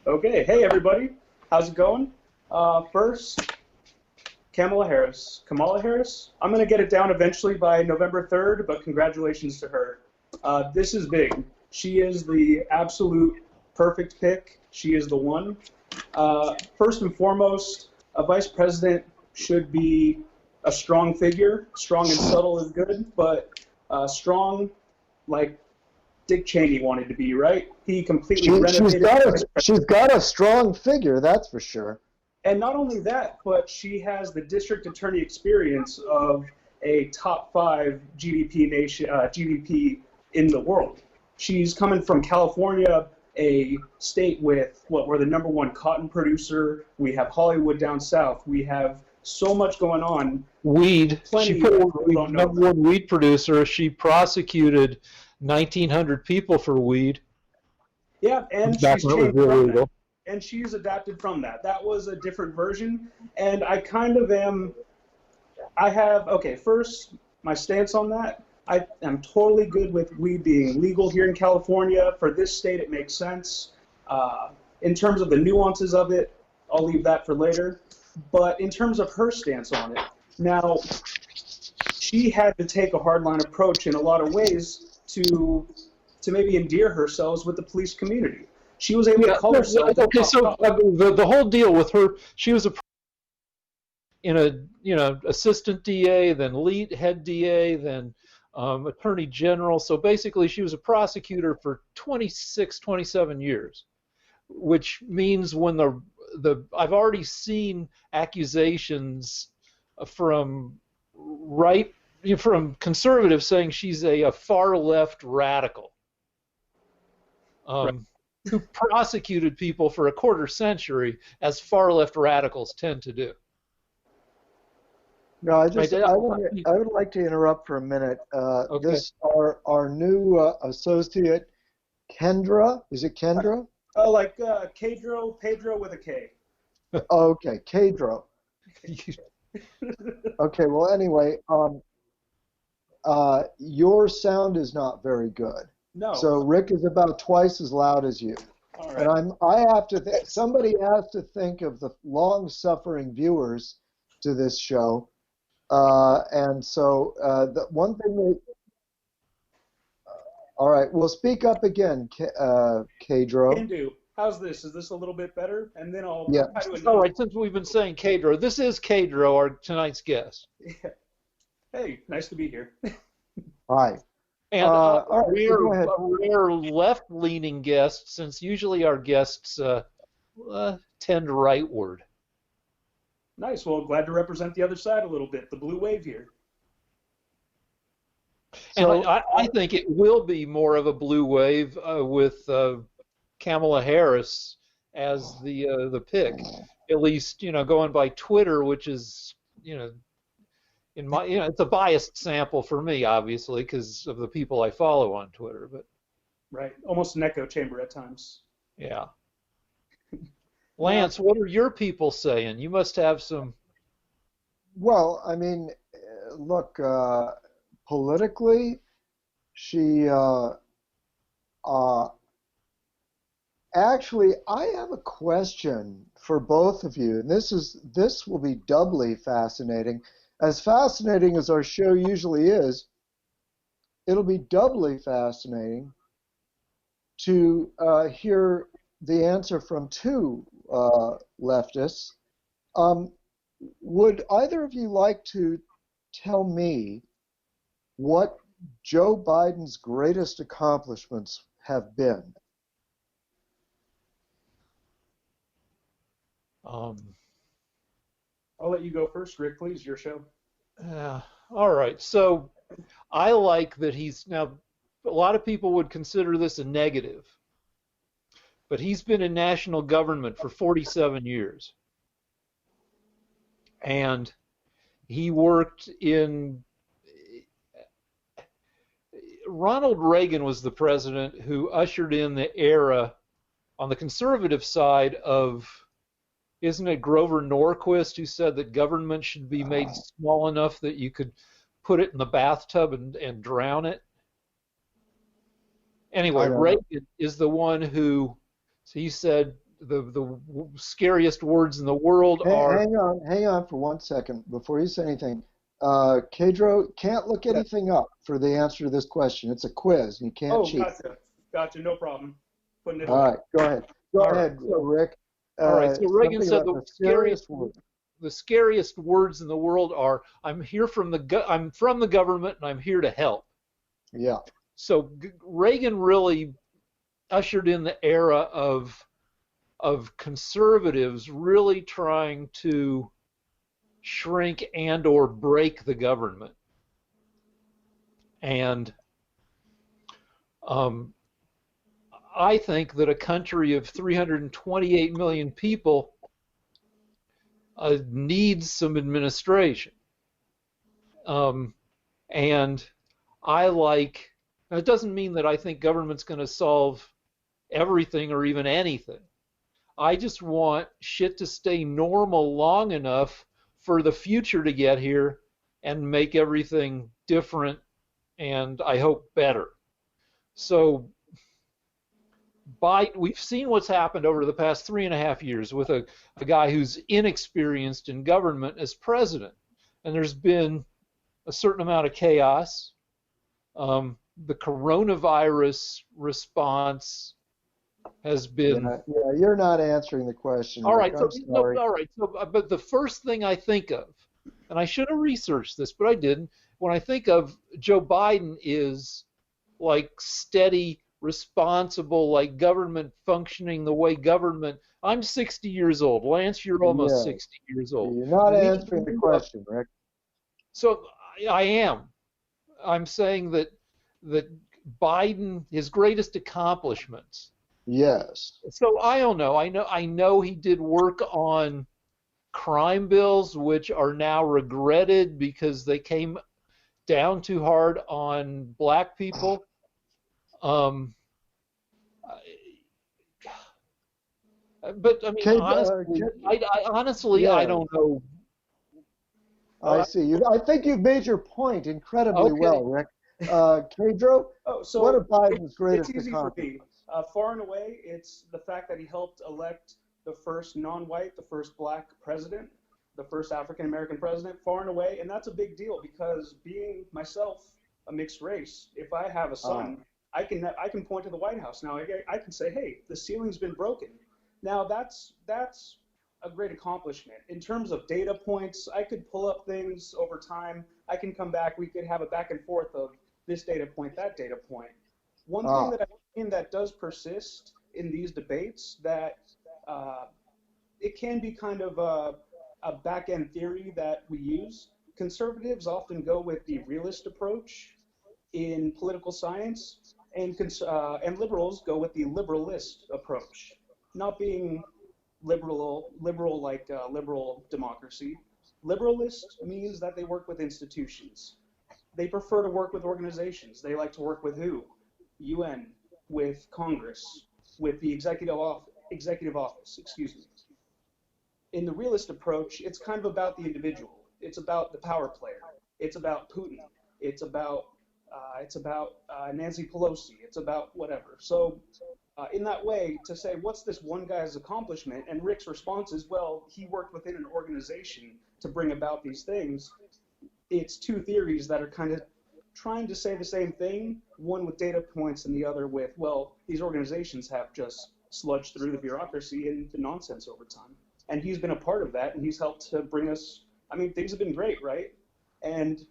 Okay, hey everybody, how's it going? First, Kamala Harris. Kamala Harris, I'm going to get it down eventually by November 3rd, but congratulations to her. This is big. She is the absolute perfect pick. She is the one. First and foremost, a vice president should be a strong figure. Strong and subtle is good, but strong like Dick Cheney wanted to be, right? He completely renovated. She's got a strong figure, that's for sure. And not only that, but she has the district attorney experience of a top 5 GDP in the world. She's coming from California, a state with we're the #1 cotton producer. We have Hollywood down south. We have so much going on. Weed. She put #1 weed producer. She prosecuted 1,900 people for weed. Yeah, and she's changed from that. And she's adapted from that. That was a different version, and I kind of am. First, my stance on that. I am totally good with weed being legal here in California. For this state, it makes sense. In terms of the nuances of it, I'll leave that for later. But in terms of her stance on it, now, she had to take a hardline approach in a lot of ways to maybe endear herself with the police community. She was able to call herself. Okay, so the whole deal with her, she was assistant DA, then lead head DA, then attorney general. So basically, she was a prosecutor for 26, 27 years, which means when I've already seen accusations from conservatives saying she's a far left radical. Who prosecuted people for a quarter century, as far left radicals tend to do. No, I would like to interrupt for a minute. Okay. This our new associate, Kendra. Is it Kendra? Pedro with a K. Okay, Kedro. Okay. Well, anyway, your sound is not very good. No. So Rick is about twice as loud as you. All right. And somebody has to think of the long-suffering viewers to this show. And so the one thing all right, well, speak up again, Kedro. Can do. How's this? Is this a little bit better? And then I'll all right, since we've been saying Kedro, this is Kedro, our tonight's guest. Yeah. Hey, nice to be here. Hi. And we're a rare left-leaning guest, since usually our guests tend rightward. Nice. Well, glad to represent the other side a little bit, the blue wave here. And I think it will be more of a blue wave with Kamala Harris as the pick. At least, going by Twitter, which is, it's a biased sample for me, obviously, because of the people I follow on Twitter. But right, almost an echo chamber at times. Yeah. Lance, what are your people saying? You must have some. Well, I mean, look, politically, she. Actually, I have a question for both of you, and this will be doubly fascinating. As fascinating as our show usually is, it'll be doubly fascinating to hear the answer from two leftists. Would either of you like to tell me what Joe Biden's greatest accomplishments have been? I'll let you go first, Rick, please. Your show. All right. So I like that now, a lot of people would consider this a negative, but he's been in national government for 47 years. And he worked Ronald Reagan was the president who ushered in the era on the conservative side of, isn't it Grover Norquist who said that government should be made small enough that you could put it in the bathtub and drown it? Anyway, Reagan is the one who, he said, the scariest words in the world are. Hang on for 1 second before you say anything. Kedro can't look anything up for the answer to this question. It's a quiz, and you can't cheat. Gotcha, no problem. Putting it All right, go ahead. Go ahead, Rick. All right, so Reagan said the scariest words in the world are, I'm from the government and I'm here to help. Yeah. So Reagan really ushered in the era of conservatives really trying to shrink and or break the government. And I think that a country of 328 million people needs some administration. And it doesn't mean that I think government's going to solve everything or even anything. I just want shit to stay normal long enough for the future to get here and make everything different and I hope better. So we've seen what's happened over the past 3.5 years with a guy who's inexperienced in government as president. And there's been a certain amount of chaos. The coronavirus response has been. Yeah, you're not answering the question. All right, but the first thing I think of, and I should have researched this, but I didn't. When I think of Joe Biden is like steady, responsible, like government functioning the way government. I'm 60 years old. Lance, you're almost 60 years old. You're not answering the question, Rick. So I am. I'm saying that Biden, his greatest accomplishments. Yes. So I don't know. I know he did work on crime bills, which are now regretted because they came down too hard on black people. But I mean, honestly, I don't know. I see. I think you've made your point incredibly well, Rick. Pedro, what are Biden's greatest accomplishments? Far and away, it's the fact that he helped elect the first non-white, the first black president, the first African-American president, far and away. And that's a big deal because being myself a mixed race, if I have a son, I can point to the White House. Now I can say, hey, the ceiling's been broken. Now that's a great accomplishment. In terms of data points, I could pull up things over time. I can come back. We could have a back and forth of this data point, that data point. One thing that I've seen that does persist in these debates that it can be kind of a back-end theory that we use. Conservatives often go with the realist approach in political science, and liberals go with the liberalist approach. Not being liberal like liberal democracy. Liberalist means that they work with institutions. They prefer to work with organizations. They like to work with who? UN, with Congress, with the executive office, excuse me. In the realist approach, it's kind of about the individual. It's about the power player. It's about Putin. It's about Nancy Pelosi. It's about whatever. So in that way, to say, what's this one guy's accomplishment? And Rick's response is, well, he worked within an organization to bring about these things. It's two theories that are kind of trying to say the same thing, one with data points and the other with, well, these organizations have just sludged through the bureaucracy and the nonsense over time. And he's been a part of that, and he's helped to bring us, I mean, things have been great, right? And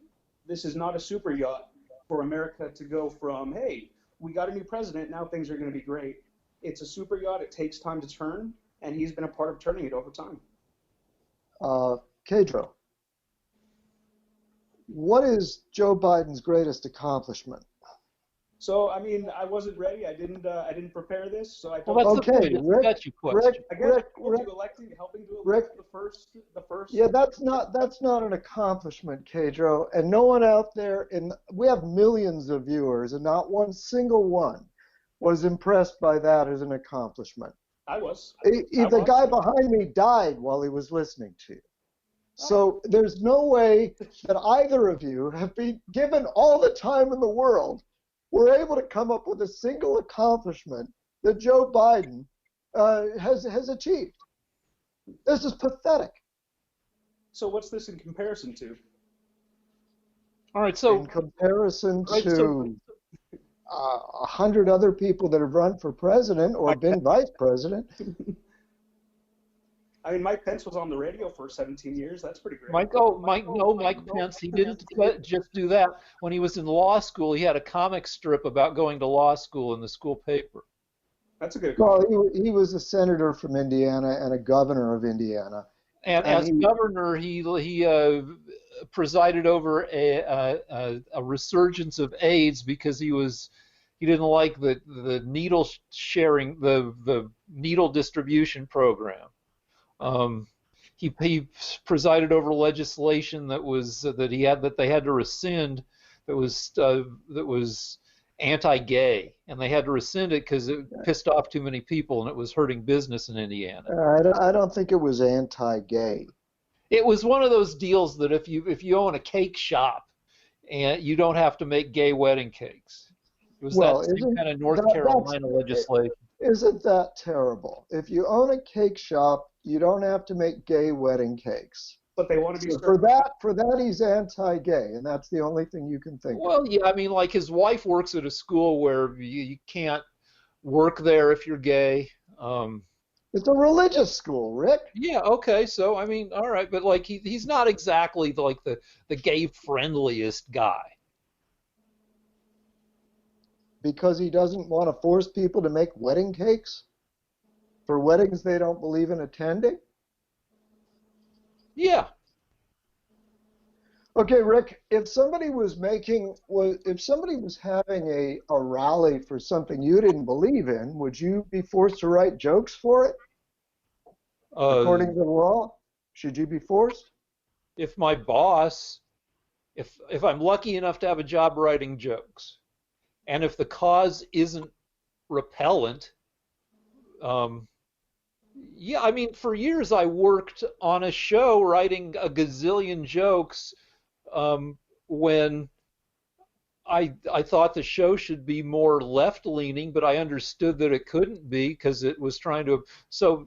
this is not a super yacht for America to go from, hey, we got a new president, now things are going to be great. It's a super yacht, it takes time to turn, and he's been a part of turning it over time. Kedro, what is Joe Biden's greatest accomplishment? So, I mean, I wasn't ready. I didn't prepare this, so I don't. Well, that's okay. Rick, helping to elect the first. Yeah, that's not an accomplishment, Kedro, and no one out there we have millions of viewers, and not one single one was impressed by that as an accomplishment. I was. The guy behind me died while he was listening to you. So there's no way that either of you have been given all the time in the world. We're able to come up with a single accomplishment that Joe Biden has achieved. This is pathetic. So what's this in comparison to? All right, so In comparison right, so to 100 other people that have run for president or been vice president. I mean, Mike Pence was on the radio for 17 years. That's pretty great. Mike Pence, he didn't just do that. When he was in law school, he had a comic strip about going to law school in the school paper. That's a good Well, he was a senator from Indiana and a governor of Indiana. And as governor, he presided over a resurgence of AIDS because he didn't like the needle sharing, the needle distribution program. He presided over legislation that they had to rescind that was anti-gay, and they had to rescind it because it pissed off too many people and it was hurting business in Indiana. I don't think it was anti-gay. It was one of those deals that if you own a cake shop, and you don't have to make gay wedding cakes. It was that same kind of North Carolina legislation. Isn't that terrible? If you own a cake shop, you don't have to make gay wedding cakes. But they want to be for that he's anti-gay, and that's the only thing you can think of. Well, yeah, I mean, like his wife works at a school where you can't work there if you're gay. It's a religious school, Rick. Yeah, okay, so I mean, all right, but like he's not exactly like the gay friendliest guy. Because he doesn't want to force people to make wedding cakes for weddings they don't believe in attending? Yeah. Okay, Rick, if somebody was having a rally for something you didn't believe in, would you be forced to write jokes for it? According to the law? Should you be forced? If my boss, if I'm lucky enough to have a job writing jokes, and if the cause isn't repellent, yeah, I mean, for years I worked on a show writing a gazillion jokes when I thought the show should be more left-leaning, but I understood that it couldn't be because it was trying to. So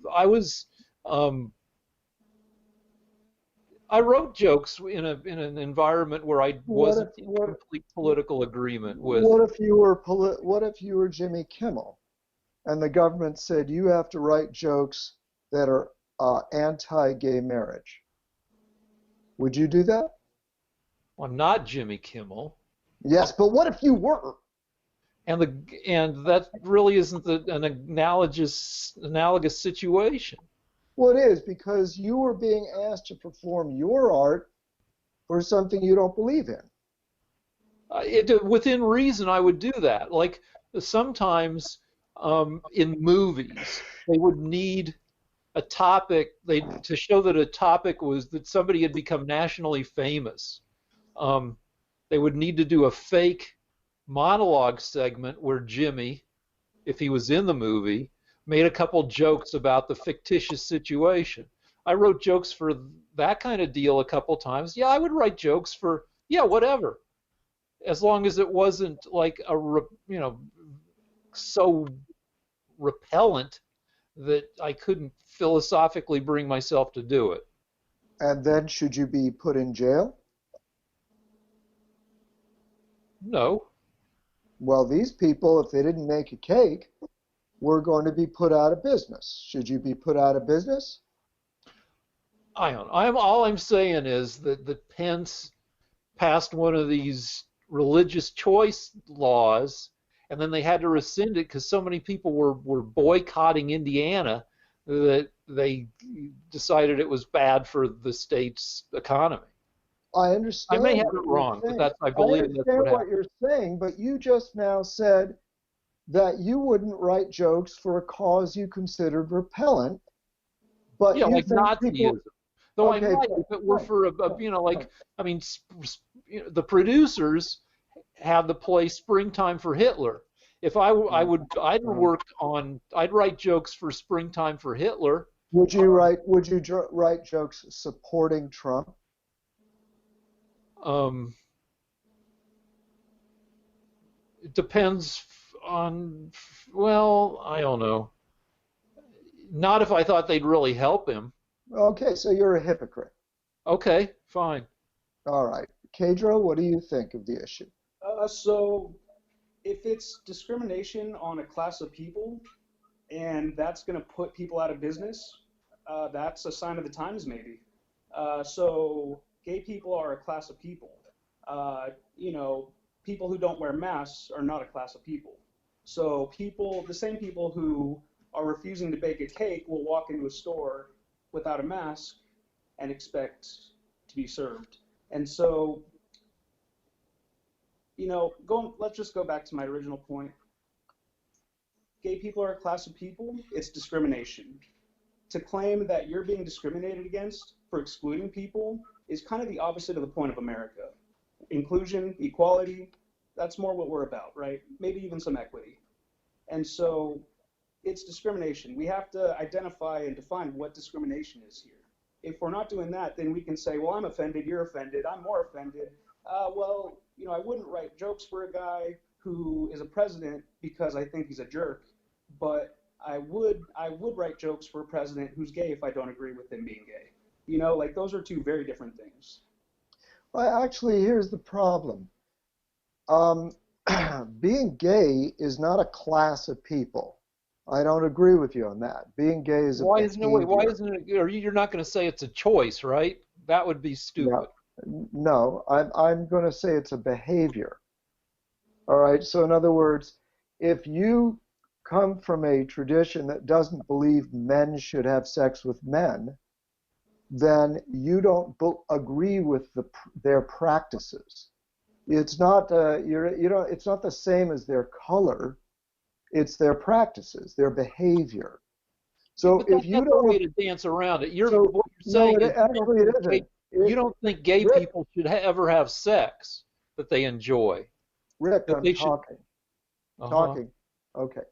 I wrote jokes in an environment where I wasn't in complete political agreement with. What if you were Jimmy Kimmel, and the government said you have to write jokes that are anti-gay marriage? Would you do that? Well, I'm not Jimmy Kimmel. Yes, but what if you were? And that really isn't an analogous situation. Well, it is, because you were being asked to perform your art for something you don't believe in. Within reason, I would do that. Like sometimes in movies, they would need a topic to show that a topic was that somebody had become nationally famous. They would need to do a fake monologue segment where Jimmy, if he was in the movie, made a couple jokes about the fictitious situation. I wrote jokes for that kind of deal a couple times. Yeah, I would write jokes for, yeah, whatever, as long as it wasn't like so repellent that I couldn't philosophically bring myself to do it. And then should you be put in jail? No. Well, these people, if they didn't make a cake, were going to be put out of business. Should you be put out of business? I don't know. All I'm saying is that Pence passed one of these religious choice laws, and then they had to rescind it because so many people were boycotting Indiana that they decided it was bad for the state's economy. I understand. I may have it wrong, but I believe that's what happened. What you're saying, but you just now said that you wouldn't write jokes for a cause you considered repellent. But yeah, like Nazism. Though okay, I might, if it were for I mean, the producers had the play Springtime for Hitler. If I'd write jokes for Springtime for Hitler. Would you write jokes supporting Trump? It depends on, well, I don't know. Not if I thought they'd really help him. Okay, so you're a hypocrite. Okay, fine. All right. Kedro, what do you think of the issue? So if it's discrimination on a class of people and that's going to put people out of business, that's a sign of the times maybe. So gay people are a class of people. You know, people who don't wear masks are not a class of people. So people, the same people who are refusing to bake a cake will walk into a store without a mask and expect to be served. And so, you know, let's just go back to my original point. Gay people are a class of people. It's discrimination. To claim that you're being discriminated against for excluding people is kind of the opposite of the point of America. Inclusion, equality, that's more what we're about, right? Maybe even some equity. And so it's discrimination. We have to identify and define what discrimination is here. If we're not doing that, then we can say, well, I'm offended, you're offended, I'm more offended. Well, you know, I wouldn't write jokes for a guy who is a president because I think he's a jerk, but I would write jokes for a president who's gay if I don't agree with him being gay. You know, like those are two very different things. Well, actually, here's the problem. Being gay is not a class of people. I don't agree with you on that. Being gay is a Why behavior. isn't it? Or you're not going to say it's a choice, right? That would be stupid. No, I'm going to say it's a behavior. All right. So in other words, if you come from a tradition that doesn't believe men should have sex with men, then you don't agree with their practices. It's not it's not the same as their color. It's their practices, their behavior. So But if you that's don't, a way to dance around it. so, What you're saying no, is actually it isn't. you don't think gay Rick, people should ever have sex that they enjoy. Rick, That I'm they should. talking. Uh-huh. Talking. Okay.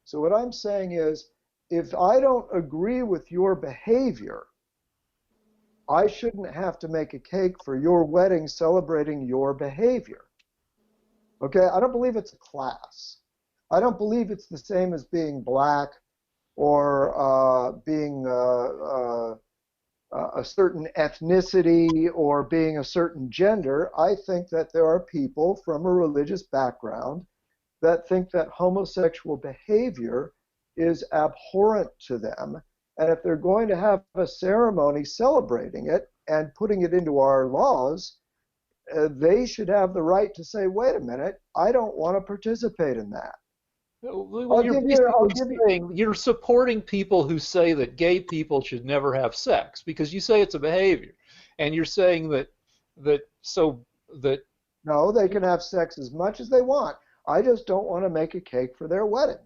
So what I'm saying is, if I don't agree with your behavior, I shouldn't have to make a cake for your wedding celebrating your behavior. Okay? I don't believe it's a class. I don't believe it's the same as being black or being a certain ethnicity or being a certain gender. I think that there are people from a religious background that think that homosexual behavior is abhorrent to them. And if they're going to have a ceremony celebrating it and putting it into our laws, they should have the right to say, wait a minute, I don't want to participate in that. Well, you're supporting people who say that gay people should never have sex because you say it's a behavior, and you're saying that no, they can have sex as much as they want. I just don't want to make a cake for their wedding.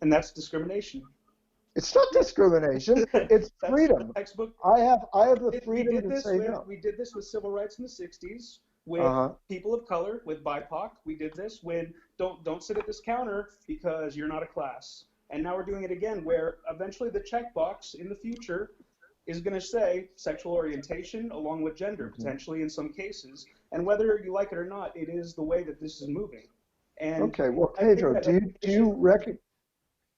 And that's discrimination. It's not discrimination. It's freedom. I have the freedom to say no. We did this with civil rights in the 60s with people of color, with BIPOC. We did this when don't sit at this counter because you're not a class. And now we're doing it again where eventually the checkbox in the future is going to say sexual orientation along with gender, potentially in some cases. And whether you like it or not, it is the way that this is moving. And okay, well, Pedro,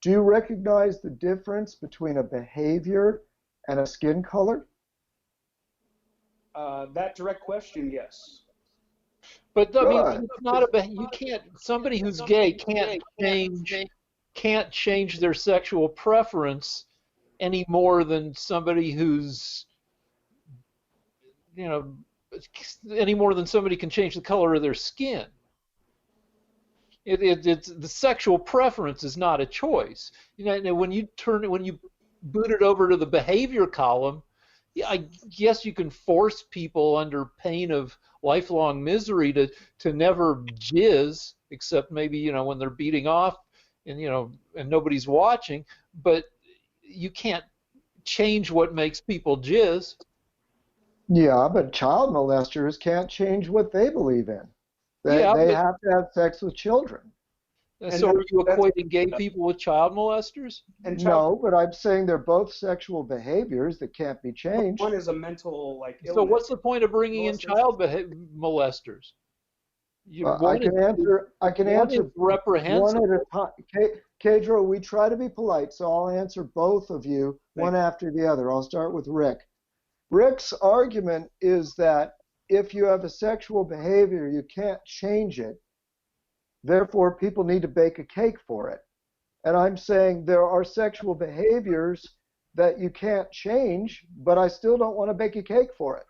do you recognize the difference between a behavior and a skin color? That direct question, yes. But I mean, it's not you can't. Somebody who's gay can't change their sexual preference any more than somebody who's, you know, any more than somebody can change the color of their skin. It's the sexual preference is not a choice. You know, when you boot it over to the behavior column, I guess you can force people under pain of lifelong misery to never jizz, except maybe, you know, when they're beating off and, you know, and nobody's watching, but you can't change what makes people jizz. Yeah, but child molesters can't change what they believe in. They have to have sex with children. So are you equating gay people with child molesters? No, but I'm saying they're both sexual behaviors that can't be changed. One is a mental illness. So what's the point of bringing in child molesters? I can answer reprehensible. one at a time. Kedro, we try to be polite, so I'll answer both of you one after the other. I'll start with Rick. Rick's argument is that if you have a sexual behavior, you can't change it. Therefore, people need to bake a cake for it. And I'm saying there are sexual behaviors that you can't change, but I still don't want to bake a cake for it.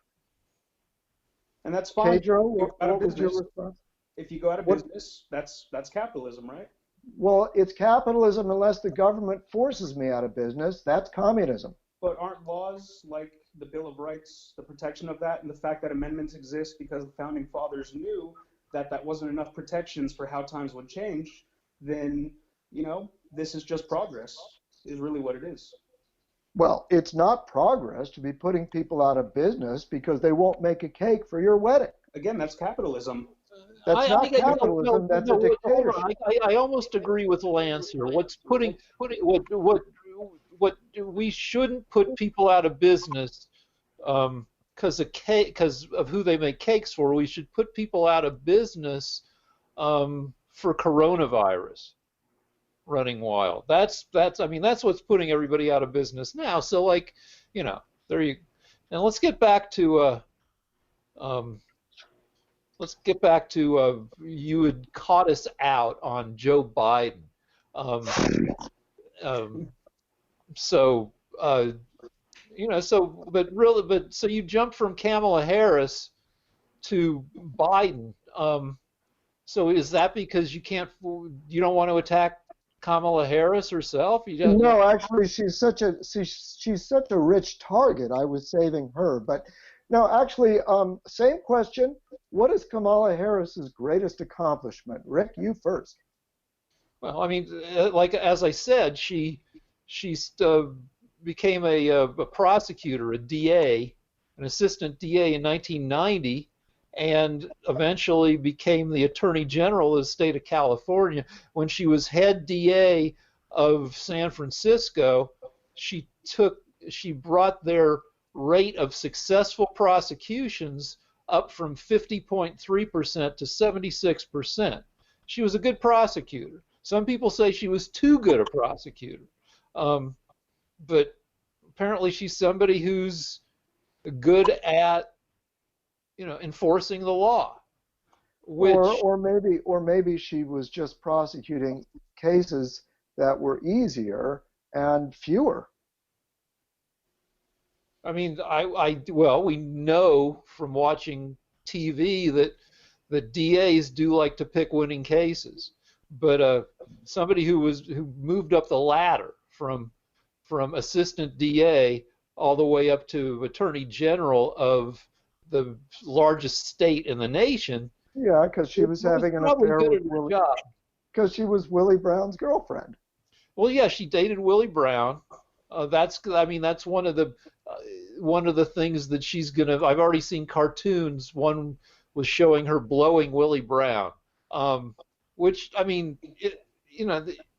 And that's fine. Pedro, what was your response? If you go out of business, that's capitalism, right? Well, it's capitalism unless the government forces me out of business. That's communism. But aren't laws like the Bill of Rights, the protection of that, and the fact that amendments exist because the founding fathers knew that that wasn't enough protections for how times would change, then, you know, this is just progress, is really what it is. Well, it's not progress to be putting people out of business because they won't make a cake for your wedding. Again, that's capitalism. That's not capitalism. That's a dictatorship. I almost agree with Lance here. What we shouldn't put people out of business because of who they make cakes for. We should put people out of business for coronavirus running wild. That's what's putting everybody out of business now. So, like, you know, there you. And let's get back to you had caught us out on Joe Biden. So you jumped from Kamala Harris to Biden. So is that because you don't want to attack Kamala Harris herself? No, actually, she's such a rich target. I was saving her, but no, actually, same question. What is Kamala Harris's greatest accomplishment? Rick, you first. Well, I mean, like as I said, she became a prosecutor, a DA, an assistant DA in 1990, and eventually became the Attorney General of the state of California. When she was head DA of San Francisco, she brought rate of successful prosecutions up from 50.3% to 76%. She was a good prosecutor. Some people say she was too good a prosecutor, but apparently she's somebody who's good at, enforcing the law. Or maybe she was just prosecuting cases that were easier and fewer. I mean, we know from watching TV that the DAs do like to pick winning cases, but somebody who moved up the ladder from assistant DA all the way up to Attorney General of the largest state in the nation. Yeah, because she was having an affair with Willie. Because she was Willie Brown's girlfriend. Well, yeah, she dated Willie Brown. That's one of the things that she's gonna. I've already seen cartoons. One was showing her blowing Willie Brown, which, I mean,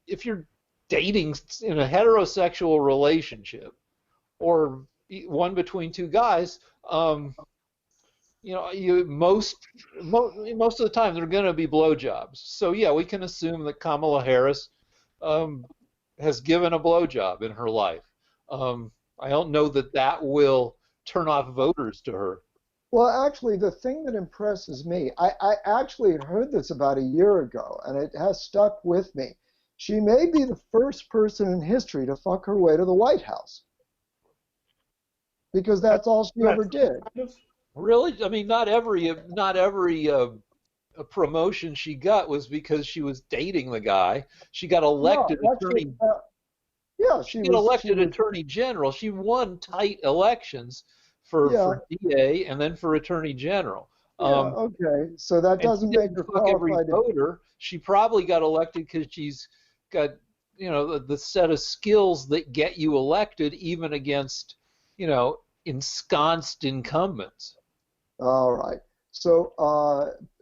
if you're dating in a heterosexual relationship or one between two guys, most of the time they're going to be blowjobs. So yeah, we can assume that Kamala Harris has given a blowjob in her life. I don't know that will turn off voters to her. Well, actually, the thing that impresses me, I actually heard this about a year ago, and it has stuck with me. She may be the first person in history to fuck her way to the White House. Because that's all she ever did. Really? I mean, not every promotion she got was because she was dating the guy. She got elected attorney. She got elected attorney general. She won tight elections for DA and then for attorney general. Okay, so that doesn't make her qualified. Every voter. She probably got elected because she's got the set of skills that get you elected even against ensconced incumbents. All right. So,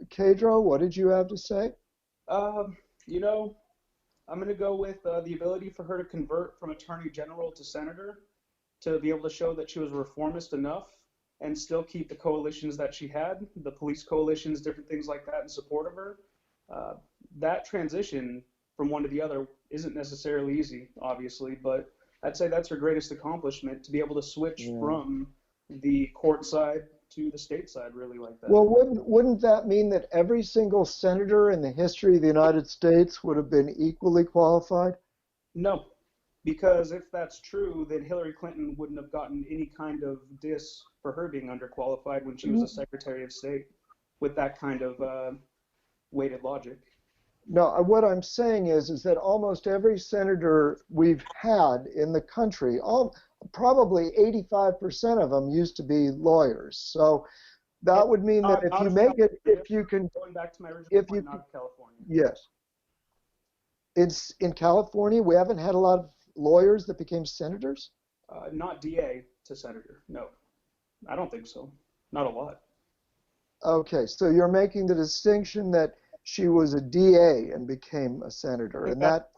Kedro, what did you have to say? I'm going to go with the ability for her to convert from attorney general to senator, to be able to show that she was reformist enough and still keep the coalitions that she had, the police coalitions, different things like that in support of her. That transition from one to the other isn't necessarily easy, obviously, but I'd say that's her greatest accomplishment, to be able to switch from the court side to the state side, really, like that. Well, wouldn't that mean that every single senator in the history of the United States would have been equally qualified? No, because if that's true, then Hillary Clinton wouldn't have gotten any kind of diss for her being underqualified when she was a Secretary of State with that kind of weighted logic. No, what I'm saying is that almost every senator we've had in the country, probably 85% of them used to be lawyers. So that would mean that if you make it, if you can, going back to my original point, not California. Yes. It's in California, we haven't had a lot of lawyers that became senators? Not DA to senator, no. I don't think so. Not a lot. Okay, so you're making the distinction that she was a DA and became a senator, and that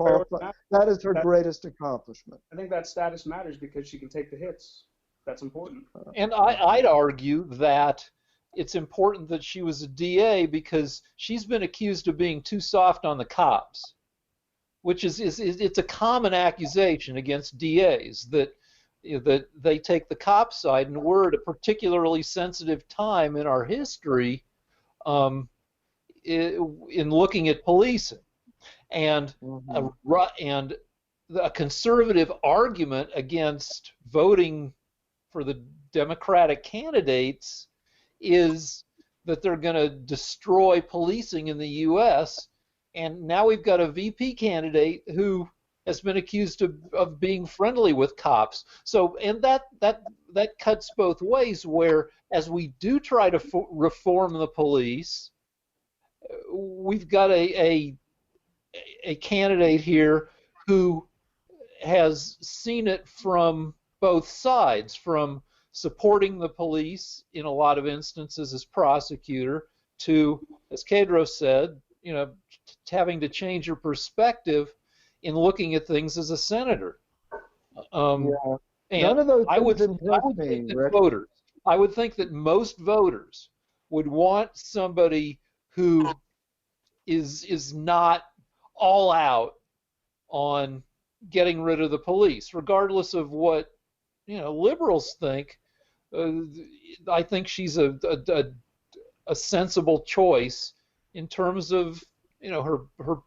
is her greatest accomplishment. I think that status matters because she can take the hits. That's important. And I'd argue that it's important that she was a DA because she's been accused of being too soft on the cops, which is it's a common accusation against DAs that they take the cop side, and we're at a particularly sensitive time in our history in looking at policing, and a conservative argument against voting for the Democratic candidates is that they're going to destroy policing in the U.S. And now we've got a VP candidate who has been accused of being friendly with cops. So, and that cuts both ways, where as we do try to reform the police, we've got a candidate here who has seen it from both sides, from supporting the police in a lot of instances as prosecutor to, as Kedro said, having to change your perspective in looking at things as a senator. And none of those I would think that I would think that most voters would want somebody who is not all out on getting rid of the police, regardless of what liberals think. I think she's a sensible choice in terms of her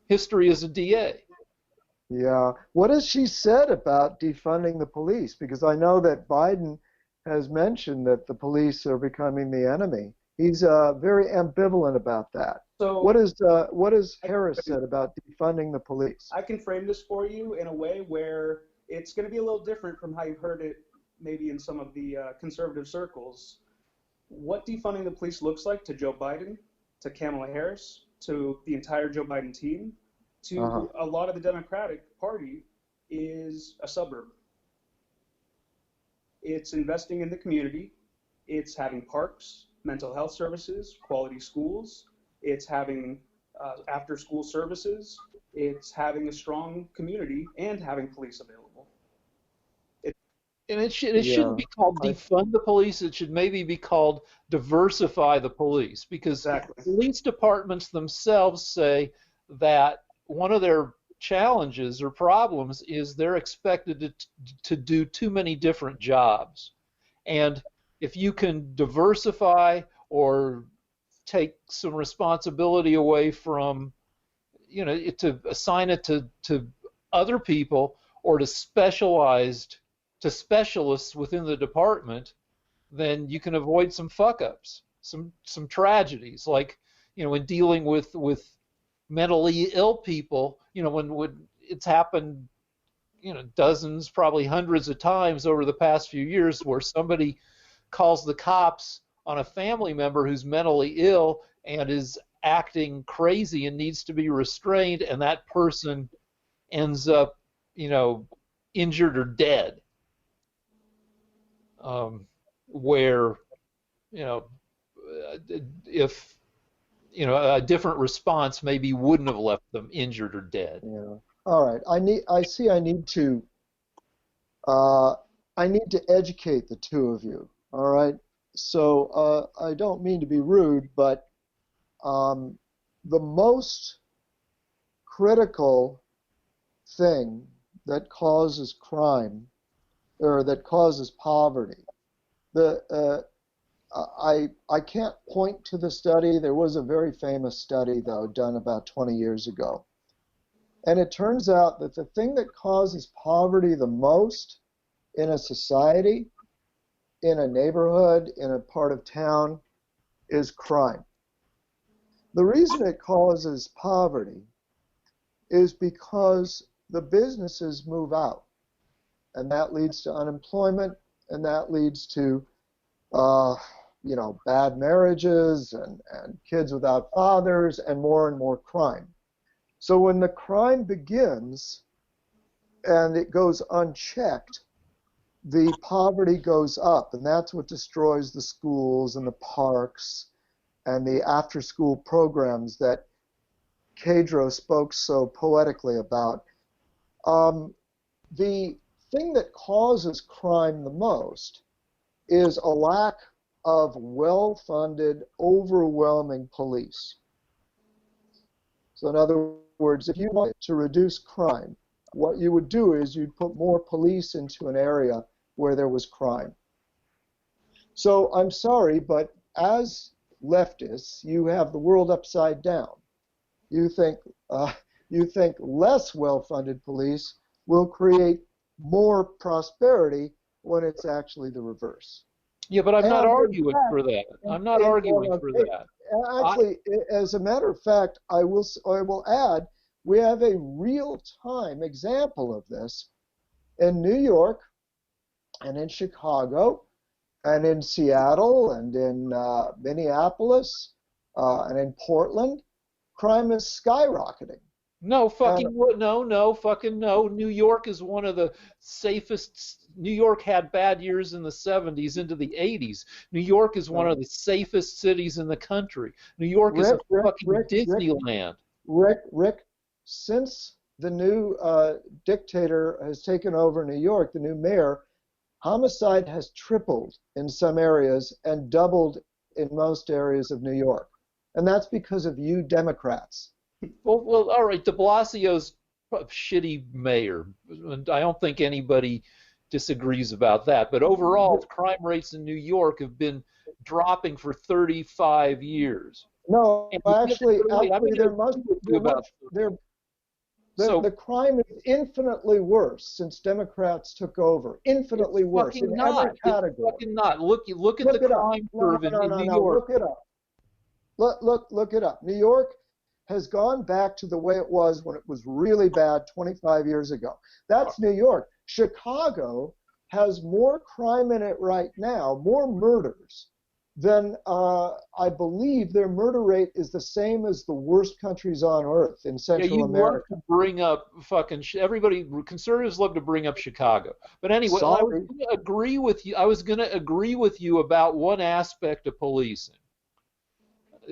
history as a DA. Yeah. What has she said about defunding the police? Because I know that Biden has mentioned that the police are becoming the enemy. He's very ambivalent about that. So what has Harris said about defunding the police? I can frame this for you in a way where it's going to be a little different from how you've heard it maybe in some of the conservative circles. What defunding the police looks like to Joe Biden, to Kamala Harris, to the entire Joe Biden team, to a lot of the Democratic Party is a suburb. It's investing in the community. It's having parks, mental health services, quality schools. It's having after-school services. It's having a strong community and having police available. And it shouldn't be called defund the police. It should maybe be called diversify the police, because police departments themselves say that one of their challenges or problems is they're expected to do too many different jobs. And if you can diversify or take some responsibility away from, to assign it to other people or to specialists within the department, then you can avoid some fuck-ups, some tragedies, like in dealing with mentally ill people. When it's happened, dozens, probably hundreds of times over the past few years, where somebody calls the cops on a family member who's mentally ill and is acting crazy and needs to be restrained, and that person ends up, injured or dead. Where, if a different response maybe wouldn't have left them injured or dead. Yeah. All right. I need to educate the two of you. All right. So I don't mean to be rude, but the most critical thing that causes crime or that causes poverty. I can't point to the study. There was a very famous study, though, done about 20 years ago. And it turns out that the thing that causes poverty the most in a society, in a neighborhood, in a part of town, is crime. The reason it causes poverty is because the businesses move out. And that leads to unemployment, and that leads to bad marriages and kids without fathers and more crime. So when the crime begins and it goes unchecked, the poverty goes up, and that's what destroys the schools and the parks and the after-school programs that Kedro spoke so poetically about. The thing that causes crime the most is a lack of well-funded, overwhelming police. So in other words, if you want to reduce crime, what you would do is you'd put more police into an area where there was crime. So I'm sorry, but as leftists, you have the world upside down. You think less well-funded police will create more prosperity when it's actually the reverse. Yeah, but I'm not arguing for that. I'm not arguing for that. Actually, as a matter of fact, I will add, we have a real-time example of this in New York and in Chicago and in Seattle and in Minneapolis and in Portland. Crime is skyrocketing. No fucking no. New York is one of the safest. New York had bad years in the 70s into the 80s. New York is one of the safest cities in the country. New York is a fucking Disneyland. Rick, since the new dictator has taken over New York, the new mayor, homicide has tripled in some areas and doubled in most areas of New York. And that's because of you Democrats. Well, all right, de Blasio's a shitty mayor, and I don't think anybody disagrees about that. But overall, crime rates in New York have been dropping for 35 years. No, actually, the crime is infinitely worse since Democrats took over. Infinitely worse in every category. It's fucking not. Look at the crime curve in New York. Look it up. Look it up. New York has gone back to the way it was when it was really bad 25 years ago. That's New York. Chicago has more crime in it right now, more murders, than I believe their murder rate is the same as the worst countries on earth in Central America. Love to bring up fucking everybody. Conservatives love to bring up Chicago, but anyway, I was going to agree with you. I was going to agree with you about one aspect of policing.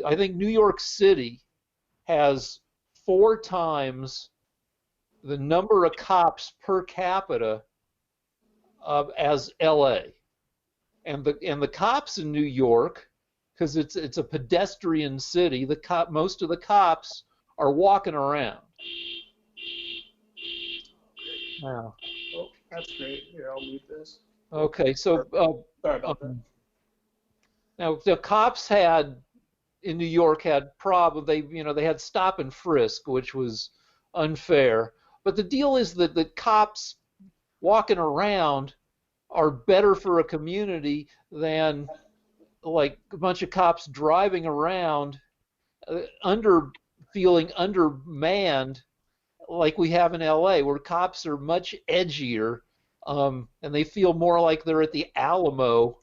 I think New York City has 4 times the number of cops per capita as L.A. And the cops in New York, because it's a pedestrian city, most of the cops are walking around. Wow. Oh, that's great. Here, I'll mute this. Okay, so sorry about that. Now the cops in New York had problem. They had stop and frisk, which was unfair. But the deal is that the cops walking around are better for a community than like a bunch of cops driving around feeling undermanned like we have in LA, where cops are much edgier and they feel more like they're at the Alamo.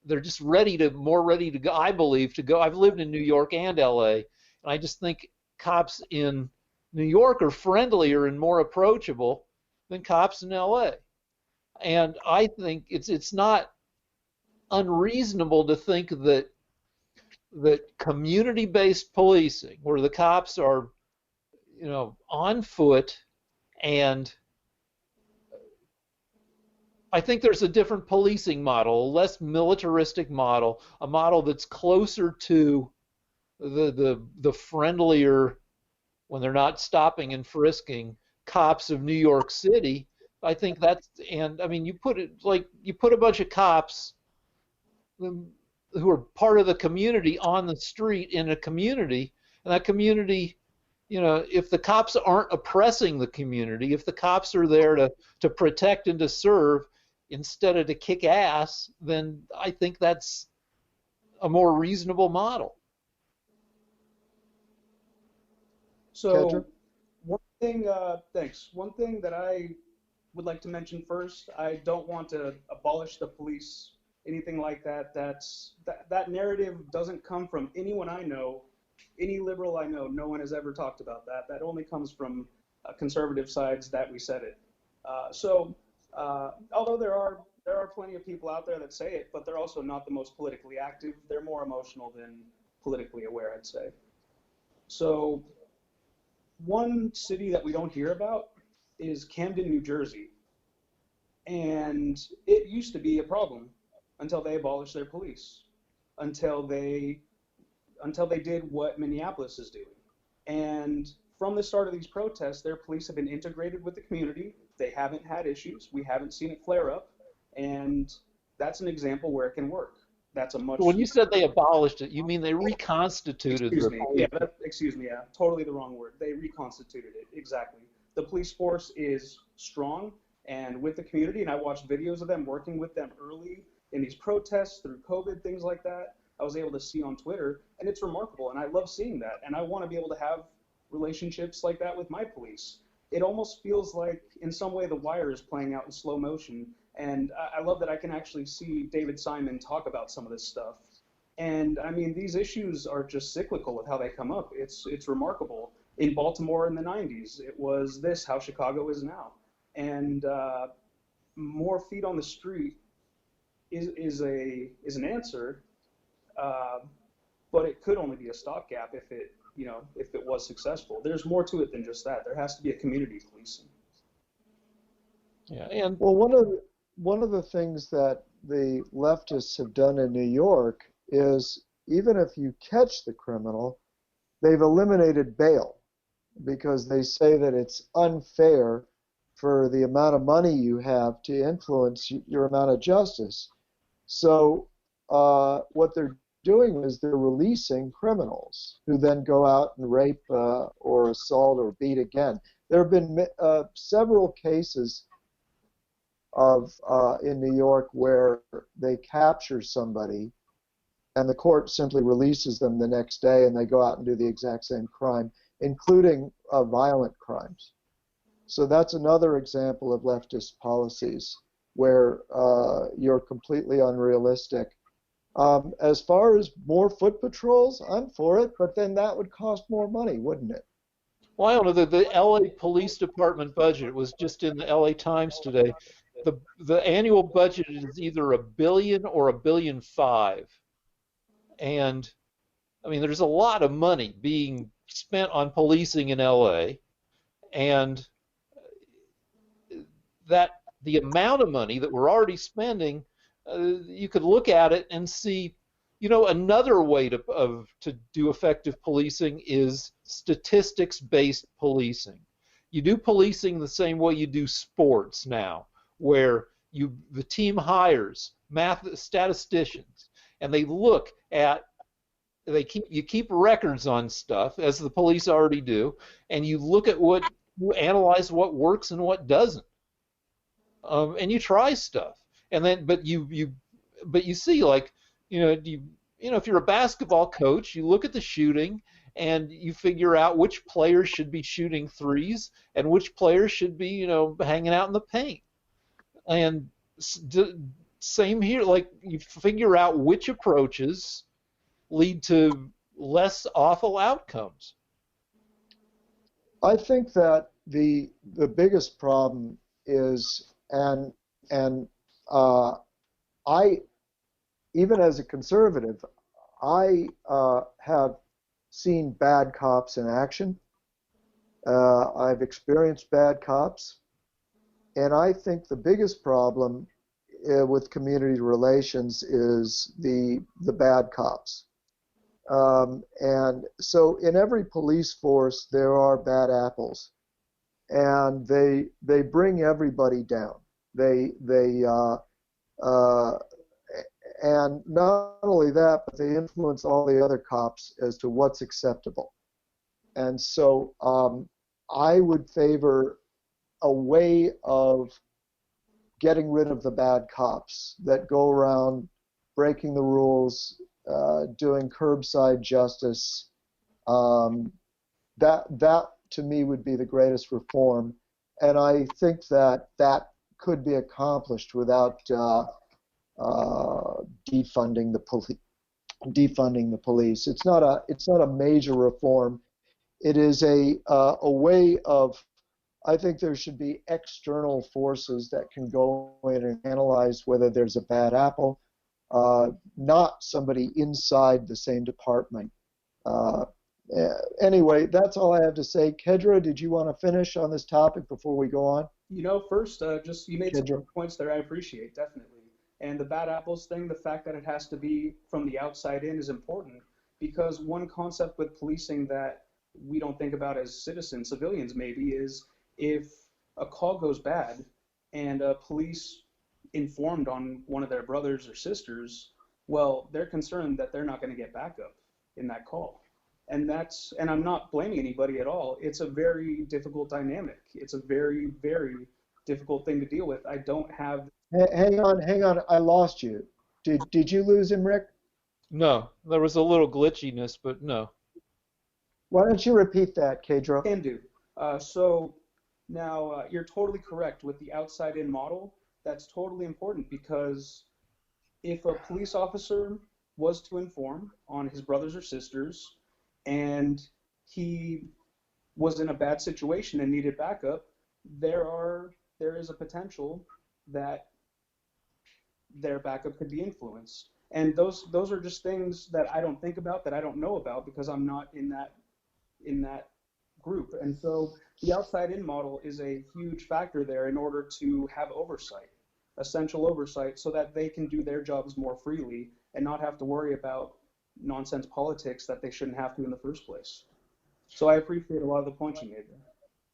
They're just more ready to go, I believe, to go. I've lived in New York and LA, and I just think cops in New York are friendlier and more approachable than cops in LA. And I think it's not unreasonable to think that community-based policing, where the cops are, on foot, and I think there's a different policing model, a less militaristic model, a model that's closer to the friendlier when they're not stopping and frisking cops of New York City. I think that's, and I mean, you put a bunch of cops who are part of the community on the street in a community, and that community, if the cops aren't oppressing the community, if the cops are there to protect and to serve instead of to kick ass, then I think that's a more reasonable model. So, one thing, thanks. One thing that I would like to mention first, I don't want to abolish the police, anything like that. That narrative doesn't come from anyone I know, any liberal I know. No one has ever talked about that. That only comes from conservative sides that we said it. Although there are plenty of people out there that say it, but they're also not the most politically active. They're more emotional than politically aware, I'd say. So one city that we don't hear about is Camden, New Jersey. And it used to be a problem until they abolished their police, until they did what Minneapolis is doing. And from the start of these protests, their police have been integrated with the community. They haven't had issues. We haven't seen it flare up. And that's an example where it can work. That's a much. When you said they abolished it, you mean they reconstituted Excuse me. Yeah, totally the wrong word. They reconstituted it, exactly. The police force is strong and with the community, and I watched videos of them working with them early in these protests through COVID, things like that. I was able to see on Twitter, and it's remarkable, and I love seeing that, and I want to be able to have relationships like that with my police. It almost feels like, in some way, The Wire is playing out in slow motion, and I love that I can actually see David Simon talk about some of this stuff. And I mean, these issues are just cyclical with how they come up. It's remarkable. In Baltimore in the 90s, it was this, how Chicago is now. And more feet on the street is an answer, but it could only be a stopgap if it was successful. There's more to it than just that. There has to be a community policing. Yeah, and well, one of the things that the leftists have done in New York is, even if you catch the criminal, they've eliminated bail because they say that it's unfair for the amount of money you have to influence your amount of justice. So what they're doing is they're releasing criminals who then go out and rape or assault or beat again. There have been several cases in New York where they capture somebody and the court simply releases them the next day and they go out and do the exact same crime, including violent crimes. So that's another example of leftist policies where you're completely unrealistic. As far as more foot patrols, I'm for it, but then that would cost more money, wouldn't it? well, I don't know, the LA Police Department budget was just in the LA Times today. The annual budget is either $1 billion or $1.5 billion. And I mean, there's a lot of money being spent on policing in LA, and that the amount of money that we're already spending, you could look at it and see, another way to do effective policing is statistics-based policing. You do policing the same way you do sports now, where the team hires statisticians, and they look at you keep records on stuff, as the police already do, and you look at you analyze what works and what doesn't, and you try stuff, and then but you see, like, if you're a basketball coach, you look at the shooting and you figure out which players should be shooting threes and which players should be hanging out in the paint, and same here, like, you figure out which approaches lead to less awful outcomes. I think that the biggest problem is, and I, even as a conservative, I have seen bad cops in action. I've experienced bad cops, and I think the biggest problem with community relations is the bad cops. And so in every police force, there are bad apples, and they bring everybody down. They and not only that, but they influence all the other cops as to what's acceptable. And so I would favor a way of getting rid of the bad cops that go around breaking the rules, doing curbside justice. That to me would be the greatest reform, and I think that that could be accomplished without defunding the police. Defunding the police. It's not a major reform. It is a way of. I think there should be external forces that can go in and analyze whether there's a bad apple, not somebody inside the same department. Anyway, that's all I have to say. Kedra, did you want to finish on this topic before we go on? First, just you made some good points there I appreciate, definitely. And the bad apples thing, the fact that it has to be from the outside in is important, because one concept with policing that we don't think about as citizens, civilians maybe, is if a call goes bad and police informed on one of their brothers or sisters, well, they're concerned that they're not going to get backup in that call. And I'm not blaming anybody at all. It's a very difficult dynamic. It's a very, very difficult thing to deal with. I don't have. Hang on. I lost you. Did you lose him, Rick? No, there was a little glitchiness, but no. Why don't you repeat that, Kedro? Can do. So now you're totally correct with the outside-in model. That's totally important, because if a police officer was to inform on his brothers or sisters and he was in a bad situation and needed backup, there is a potential that their backup could be influenced. And those are just things that I don't think about, that I don't know about, because I'm not in that group. And so the outside-in model is a huge factor there in order to have oversight, essential oversight, so that they can do their jobs more freely and not have to worry about nonsense politics that they shouldn't have to in the first place. So I appreciate a lot of the points you made there.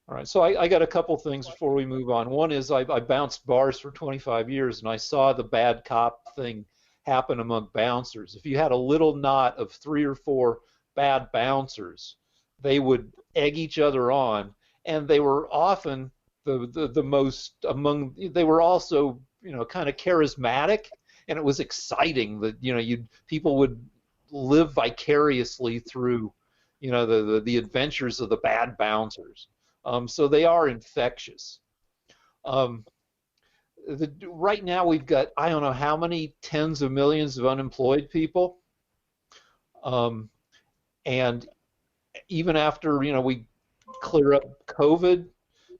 All right, so I got a couple things before we move on. One is I bounced bars for 25 years, and I saw the bad cop thing happen among bouncers. If you had a little knot of 3 or 4 bad bouncers, they would egg each other on, and they were often the most among. They were also kind of charismatic, and it was exciting that people would live vicariously through the adventures of the bad bouncers. So they are infectious. Right now we've got, I don't know how many tens of millions of unemployed people, and even after we clear up COVID,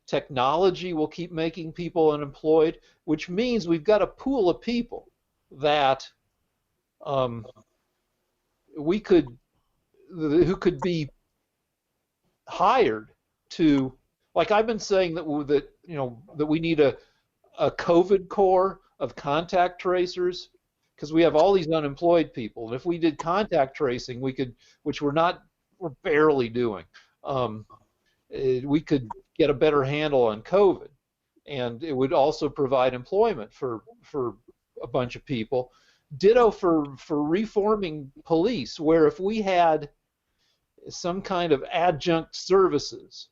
technology will keep making people unemployed, which means we've got a pool of people that who could be hired to, like I've been saying that we need a COVID corps of contact tracers, because we have all these unemployed people, and if we did contact tracing, we could, which we're barely doing, we could get a better handle on COVID, and it would also provide employment for a bunch of people. Ditto for reforming police, where if we had some kind of adjunct services,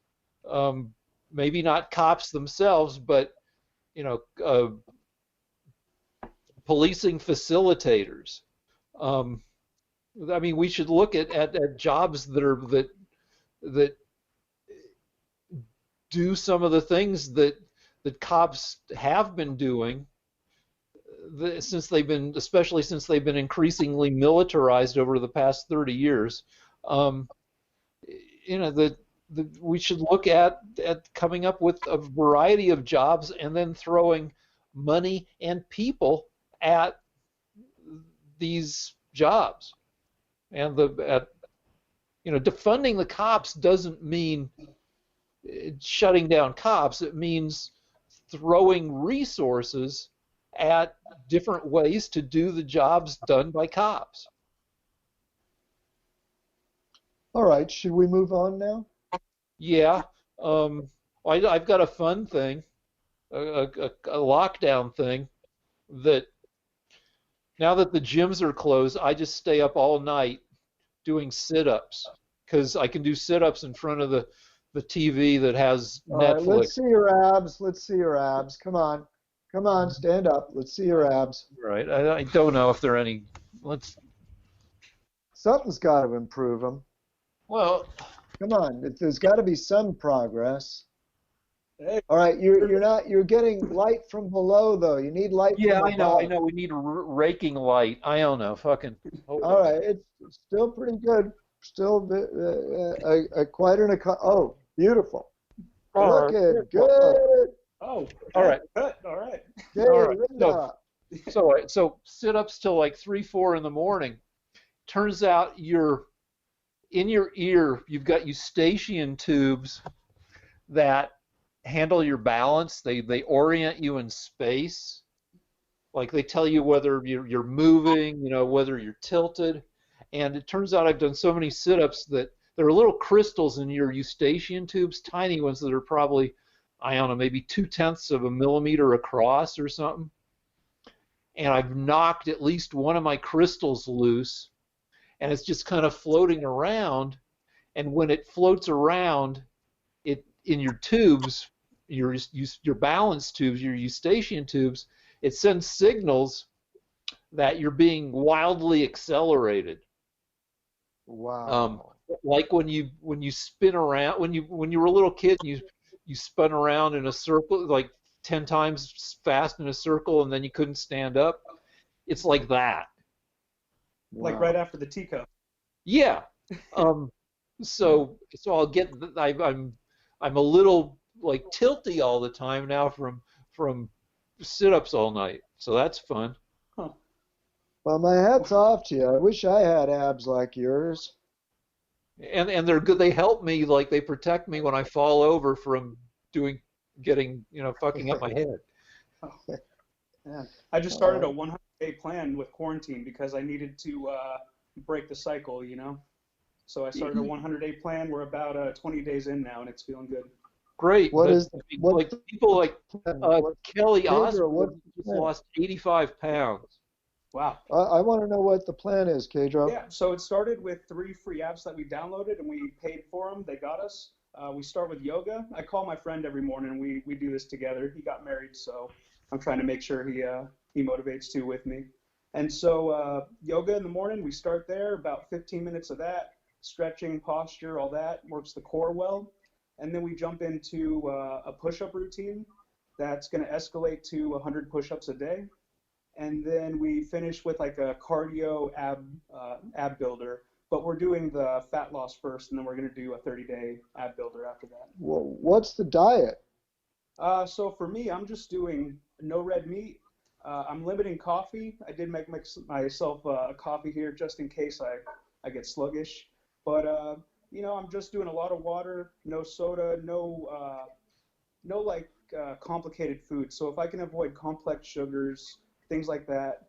maybe not cops themselves, but policing facilitators. I mean, we should look at jobs that do some of the things that cops have been doing, especially since they've been increasingly militarized over the past 30 years. We should look at coming up with a variety of jobs and then throwing money and people at these jobs. And defunding the cops doesn't mean shutting down cops. It means throwing resources at different ways to do the jobs done by cops. All right, should we move on now? Yeah. I've got a fun thing, a lockdown thing that now that the gyms are closed, I just stay up all night doing sit-ups because I can do sit-ups in front of the TV that has All right, Netflix. let's see your abs. Let's see your abs. Come on. Come on, stand up. Let's see your abs. Right. I don't know if there are any. Let's. Something's got to improve them. Well, Come on, there's got to be some progress. Hey, All right, you're getting light from below though. You need light yeah, from I know. I above. know. We need a raking light. I don't know. Fucking. Hold All on. right, it's still pretty good. Still quite an oh, beautiful. All right. Looking good. oh, All right. cut. All right. Hey, All right. Linda. So sit-ups till like 3, 4 in the morning. Turns out in your ear, you've got eustachian tubes that handle your balance. They orient you in space. Like they tell you whether you're moving, whether you're tilted. And it turns out I've done so many sit-ups that there are little crystals in your eustachian tubes, tiny ones that are probably, I don't know, maybe 2/10 of a millimeter across or something. And I've knocked at least one of my crystals loose, and it's just kind of floating around. And when it floats around, it in your tubes, your balance tubes, your eustachian tubes, it sends signals that you're being wildly accelerated. Wow. Like when you spin around, when you were a little kid, and you spun around in a circle like 10 times fast in a circle, and then you couldn't stand up. It's like that. Like Wow. right after the teacup. Yeah. So I'll get I'm a little like tilty all the time now from sit-ups all night. So that's fun. Huh. Well, my hat's off to you. I wish I had abs like yours. And they're good. They help me, like they protect me when I fall over from getting fucking up my head. Oh, man. I just started a 100-day plan with quarantine because I needed to break the cycle, So I started a 100-day plan. We're about 20 days in now, and it's feeling good. Great. What But is what like people like Kelly Pedro, Osborne what's the just plan? lost 85 pounds. Wow. I want to know what the plan is, Pedro. Yeah, so it started with 3 free apps that we downloaded, and we paid for them. They got us. We start with yoga. I call my friend every morning, and we do this together. He got married, so I'm trying to make sure he motivates too with me. And so yoga in the morning, we start there, about 15 minutes of that, stretching, posture, all that, works the core well. And then we jump into a push-up routine that's going to escalate to 100 push-ups a day. And then we finish with like a cardio ab builder, but we're doing the fat loss first, and then we're going to do a 30-day ab builder after that. Well, what's the diet? So for me, I'm just doing no red meat. I'm limiting coffee. I did make myself a coffee here just in case I get sluggish. But I'm just doing a lot of water, no soda, no like complicated food. So if I can avoid complex sugars, things like that,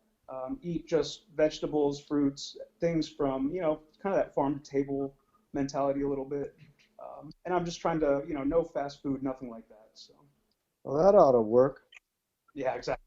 eat just vegetables, fruits, things from kind of that farm to table mentality a little bit. And I'm just trying to no fast food, nothing like that. So Well, that ought to work. yeah, exactly.